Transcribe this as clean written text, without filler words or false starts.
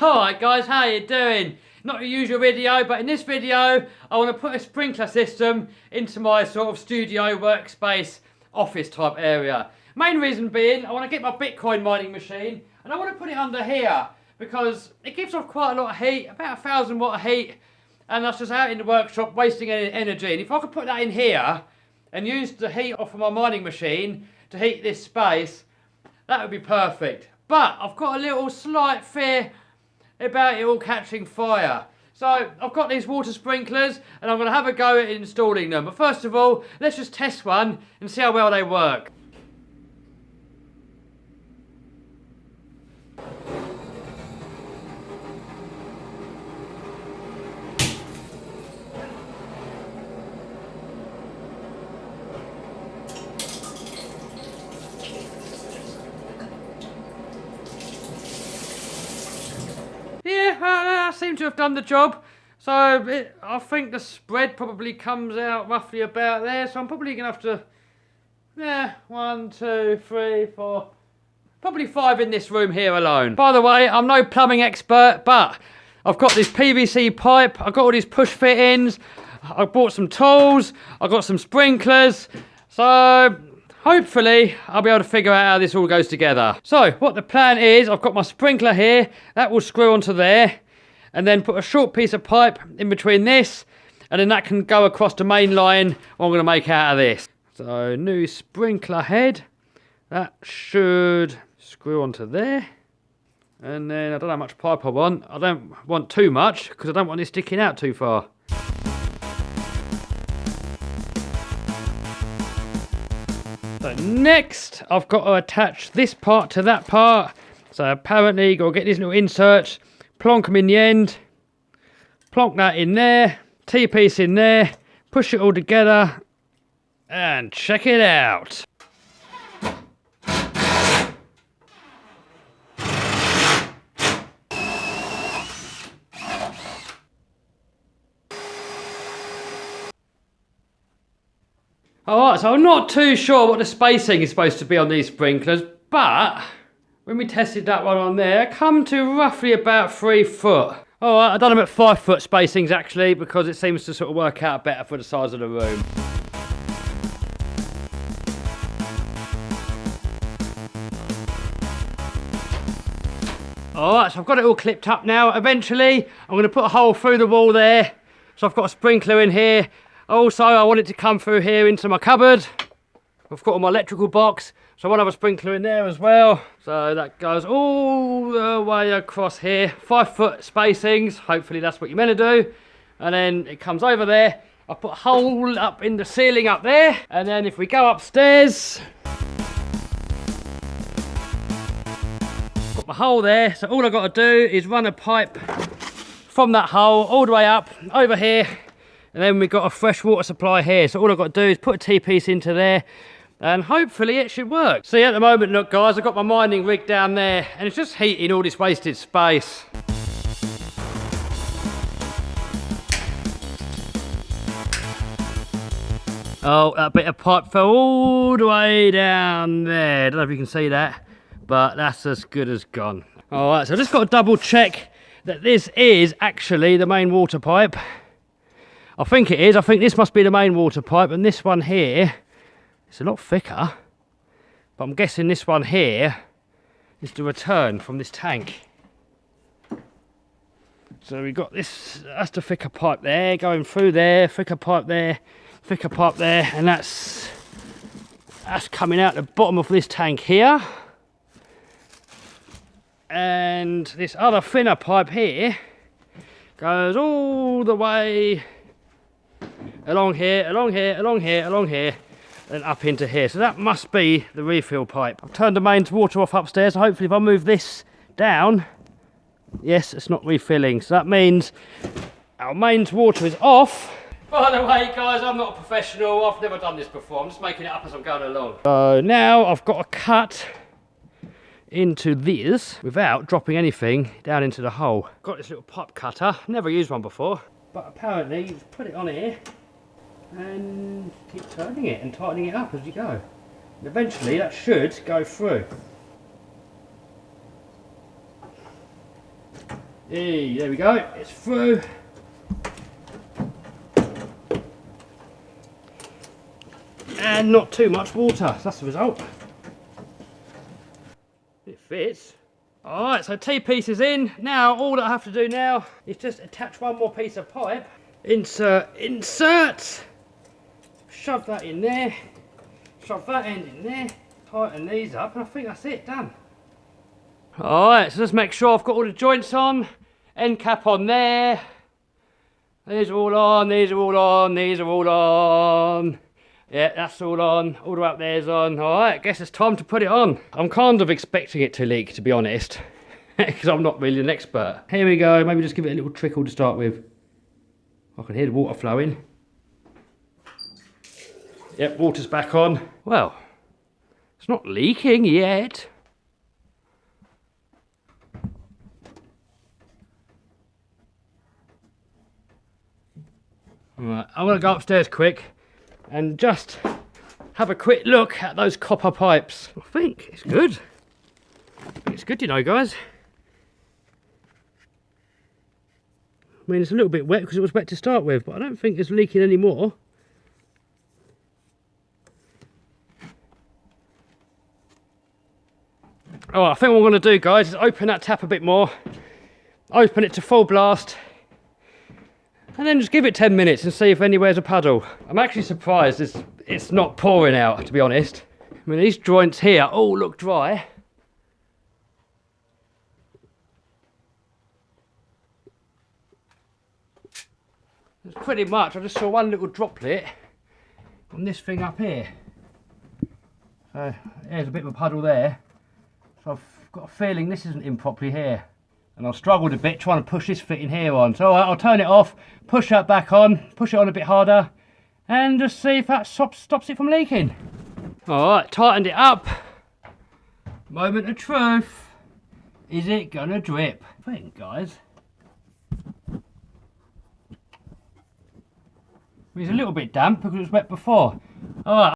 Alright guys, how you doing? Not a usual video, but in this video I want to put a sprinkler system into my sort of studio workspace office type area. Main reason being I want to get my Bitcoin mining machine and I want to put it under here because it gives off quite a lot of heat, about 1,000 watt of heat, and that's just out in the workshop wasting energy. And if I could put that in here and use the heat off of my mining machine to heat this space, that would be perfect. But I've got a little slight fear about it all catching fire. So I've got these water sprinklers and I'm going to have a go at installing them. But first of all, let's just test one and see how well they work. Yeah, I seem to have done the job. So I think the spread probably comes out roughly about there. So I'm probably going to have to, 1, 2, 3, 4, probably 5 in this room here alone. By the way, I'm no plumbing expert, but I've got this PVC pipe. I've got all these push fittings. I bought some tools. I've got some sprinklers. So hopefully I'll be able to figure out how this all goes together. So what the plan is, I've got my sprinkler here. That will screw onto there. And then put a short piece of pipe in between this. And then that can go across the main line what I'm going to make out of this. So new sprinkler head. That should screw onto there. And then I don't know how much pipe I want. I don't want too much because I don't want it sticking out too far. So next, I've got to attach this part to that part. So apparently, you've got to get these little inserts, plonk them in the end, plonk that in there, T-piece in there, push it all together, and check it out. Alright, so I'm not too sure what the spacing is supposed to be on these sprinklers, but when we tested that one on there, it come to roughly about 3 foot. Alright, I've done them at 5 foot spacings actually, because it seems to sort of work out better for the size of the room. Alright, so I've got it all clipped up now. Eventually, I'm going to put a hole through the wall there. So I've got a sprinkler in here. Also, I want it to come through here into my cupboard. I've got all my electrical box, so I want to have a sprinkler in there as well. So that goes all the way across here. 5 foot spacings, hopefully that's what you're meant to do. And then it comes over there. I put a hole up in the ceiling up there. And then if we go upstairs, got my hole there. So all I've got to do is run a pipe from that hole all the way up over here. And then we've got a fresh water supply here. So all I've got to do is put a T-piece into there and hopefully it should work. See, at the moment, look guys, I've got my mining rig down there and it's just heating all this wasted space. Oh, that bit of pipe fell all the way down there. I don't know if you can see that, but that's as good as gone. All right, so I just got to double check that this is actually the main water pipe. I think it is. I think this must be the main water pipe, and this one here, it's a lot thicker, but I'm guessing this one here is the return from this tank. So we've got this, that's the thicker pipe there, going through there, thicker pipe there, and that's coming out the bottom of this tank here. And this other thinner pipe here goes all the way along here, and up into here. So that must be the refill pipe. I've turned the mains water off upstairs, so hopefully if I move this down, yes, it's not refilling. So that means our mains water is off. By the way, guys, I'm not a professional. I've never done this before. I'm just making it up as I'm going along. So now I've got to cut into this without dropping anything down into the hole. Got this little pipe cutter. Never used one before. But apparently you just put it on here and keep turning it and tightening it up as you go. And eventually that should go through. Hey, there we go, it's through. And not too much water, that's the result. It fits. Alright, so T-piece is in. Now, all that I have to do now is just attach one more piece of pipe. Insert, insert. Shove that in there. Shove that end in there. Tighten these up, and I think that's it, done. Alright, so just make sure I've got all the joints on. End cap on there. These are all on, these are all on, these are all on. Yeah, that's all on. All the way up there's on. Alright, guess it's time to put it on. I'm kind of expecting it to leak, to be honest. Because I'm not really an expert. Here we go. Maybe just give it a little trickle to start with. I can hear the water flowing. Yep, water's back on. Well, it's not leaking yet. Right, I'm going to go upstairs quick and just have a quick look at those copper pipes. I think it's good. I think it's good, you know, guys. I mean, it's a little bit wet because it was wet to start with, but I don't think it's leaking anymore. Oh, I think what I'm going to do, guys, is open that tap a bit more. Open it to full blast. And then just give it 10 minutes and see if anywhere's a puddle. I'm actually surprised it's not pouring out, to be honest. I mean, these joints here all look dry. It's pretty much, I just saw one little droplet on this thing up here. So there's a bit of a puddle there. So I've got a feeling this isn't in properly here. And I've struggled a bit trying to push this fitting here on. So I'll turn it off, push that back on, push it on a bit harder, and just see if that stops it from leaking. Alright, tightened it up. Moment of truth. Is it gonna drip? I think, guys. It's a little bit damp because it was wet before. Alright,